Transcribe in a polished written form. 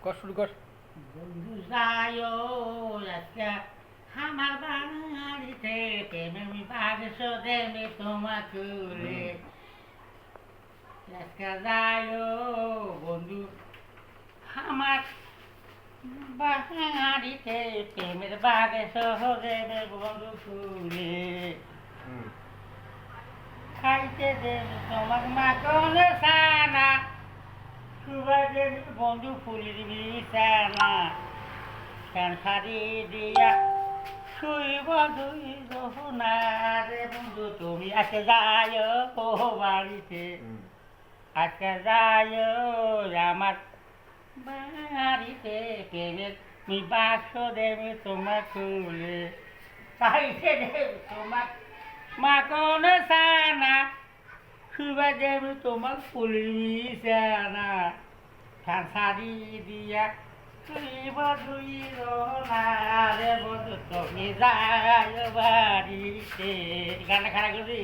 কর শুরু কর। বন্ধু যায় আজকে আমার বাড়িতে প্রেমের বাগস দেবে তোমাকে আজকে যায় বন্ধু আমার বাড়িতে প্রেমের বাগস দেবে বন্ধু ফুলে খাইতে দেবে তোমার মাখন সানা সুবাদের বন্ধু ফুলির বিছানা ফ্যান সারি দিয়া শুইব দুই না রে বন্ধু তুমি আজকে যায় ও বাড়িতে আজকে যায় আমার বাড়িতে প্রেমের বাক্স দেবে তোমার খুলে খাইতে দেবে তোমার মাখন সানা সুবা দেবে তোমার ফুলির বিছানা ফ্যান সারি দিয়া শুইব দুই না রে বন্ধু তুমি যায় বাড়িতে গানটা খারাপ করবি